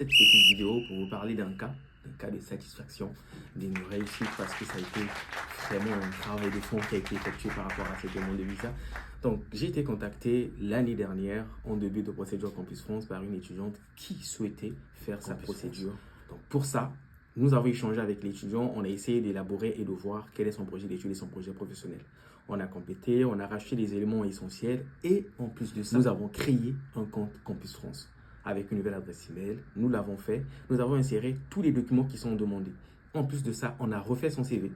Cette petite vidéo pour vous parler d'un cas de satisfaction, d'une réussite parce que ça a été vraiment un travail de fond qui a été effectué par rapport à cette demande de visa. Donc, j'ai été contacté l'année dernière en début de procédure Campus France par une étudiante qui souhaitait faire sa procédure. Donc, pour ça, nous avons échangé avec l'étudiant, on a essayé d'élaborer et de voir quel est son projet d'études et son projet professionnel. On a complété, on a racheté les éléments essentiels et en plus de ça, nous avons créé un compte Campus France avec une nouvelle adresse email. Nous l'avons fait. Nous avons inséré tous les documents qui sont demandés. En plus de ça, on a refait son CV.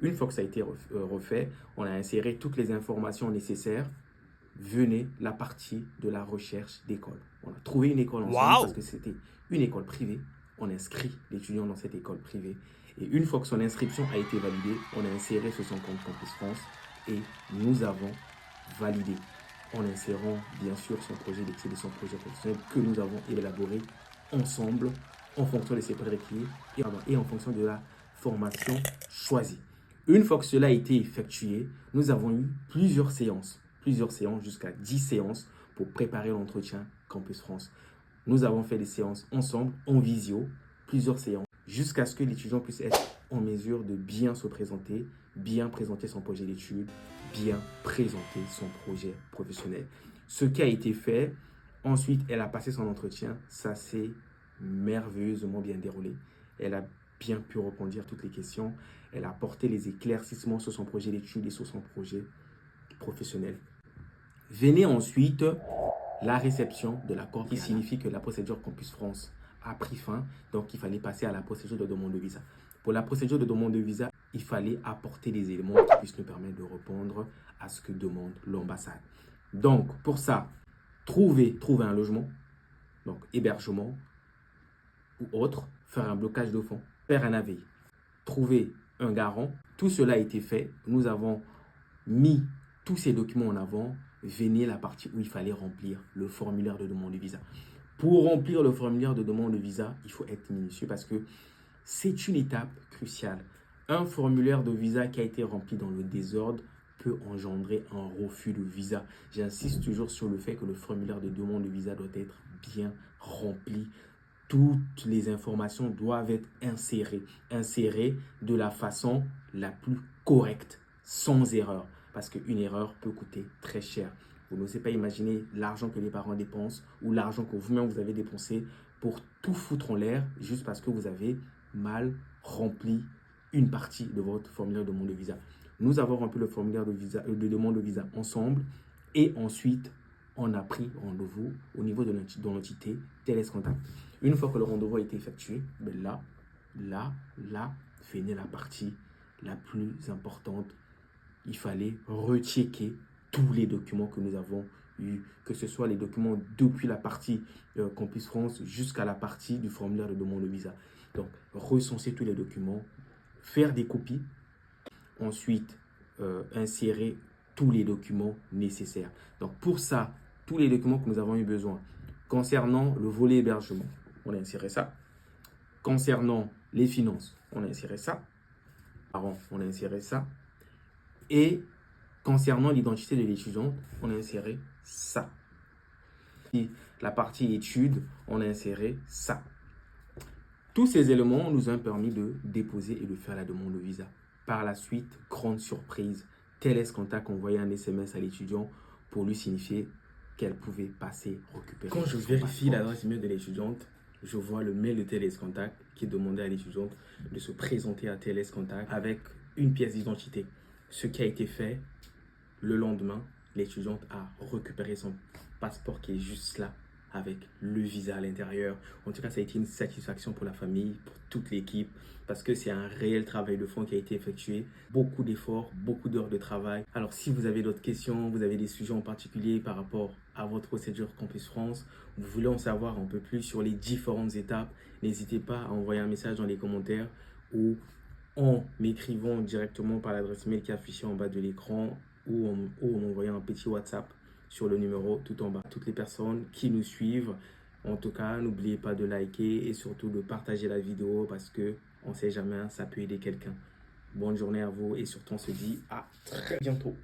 Une fois que ça a été refait, on a inséré toutes les informations nécessaires. Venait la partie de la recherche d'école. On a trouvé une école ensemble parce que c'était une école privée. On inscrit l'étudiant dans cette école privée. Et une fois que son inscription a été validée, on a inséré sur son compte Campus France et nous avons validé en insérant bien sûr son projet d'études et son projet professionnel que nous avons élaboré ensemble en fonction de ses prérequis et en fonction de la formation choisie. Une fois que cela a été effectué, nous avons eu plusieurs séances jusqu'à 10 séances pour préparer l'entretien Campus France. Nous avons fait des séances ensemble, en visio, plusieurs séances, jusqu'à ce que l'étudiant puisse être en mesure de bien se présenter, bien présenter son projet d'études, bien présenter son projet professionnel. Ce qui a été fait, ensuite, elle a passé son entretien, ça s'est merveilleusement bien déroulé. Elle a bien pu répondre à toutes les questions, elle a apporté les éclaircissements sur son projet d'études et sur son projet professionnel. Venez ensuite la réception de l'accord qui signifie que la procédure Campus France a pris fin, donc il fallait passer à la procédure de demande de visa. Pour la procédure de demande de visa, il fallait apporter des éléments qui puissent nous permettre de répondre à ce que demande l'ambassade. Donc, pour ça, trouver un logement, donc hébergement ou autre, faire un blocage de fonds, faire un AVI, trouver un garant. Tout cela a été fait. Nous avons mis tous ces documents en avant. Venez la partie où il fallait remplir le formulaire de demande de visa. Pour remplir le formulaire de demande de visa, il faut être minutieux parce que c'est une étape cruciale. Un formulaire de visa qui a été rempli dans le désordre peut engendrer un refus de visa. J'insiste toujours sur le fait que le formulaire de demande de visa doit être bien rempli. Toutes les informations doivent être insérées de la façon la plus correcte, sans erreur. Parce qu'une erreur peut coûter très cher. Vous n'osez pas imaginer l'argent que les parents dépensent ou l'argent que vous-même vous avez dépensé pour tout foutre en l'air juste parce que vous avez mal rempli une partie de votre formulaire de demande de visa. Nous avons rempli le formulaire de demande de visa ensemble et ensuite on a pris rendez-vous au niveau de l'entité TLS Contact. Une fois que le rendez-vous a été effectué, ben là, venait la partie la plus importante. Il fallait rechecker tous les documents que nous avons eus, que ce soit les documents depuis la partie Campus France jusqu'à la partie du formulaire de demande de visa. Donc, recenser tous les documents, faire des copies, ensuite insérer tous les documents nécessaires. Donc, pour ça, tous les documents que nous avons eu besoin. Concernant le volet hébergement, on a inséré ça. Concernant les finances, on a inséré ça. On a inséré ça. Et concernant l'identité de l'étudiant, on a inséré ça. Et la partie études, on a inséré ça. Tous ces éléments nous ont permis de déposer et de faire la demande de visa. Par la suite, grande surprise, TLS Contact envoyait un SMS à l'étudiant pour lui signifier qu'elle pouvait passer récupérer. Quand je vérifie l'adresse email de l'étudiante, je vois le mail de TLS Contact qui demandait à l'étudiante de se présenter à TLS Contact avec une pièce d'identité. Ce qui a été fait, le lendemain, l'étudiante a récupéré son passeport qui est juste là avec le visa à l'intérieur. En tout cas, ça a été une satisfaction pour la famille, pour toute l'équipe, parce que c'est un réel travail de fond qui a été effectué. Beaucoup d'efforts, beaucoup d'heures de travail. Alors, si vous avez d'autres questions, vous avez des sujets en particulier par rapport à votre procédure Campus France, vous voulez en savoir un peu plus sur les différentes étapes, n'hésitez pas à envoyer un message dans les commentaires ou en m'écrivant directement par l'adresse mail qui est affichée en bas de l'écran ou en m'envoyant un petit WhatsApp sur le numéro tout en bas. Toutes les personnes qui nous suivent, en tout cas, n'oubliez pas de liker et surtout de partager la vidéo parce que on ne sait jamais, ça peut aider quelqu'un. Bonne journée à vous et surtout on se dit à très bientôt.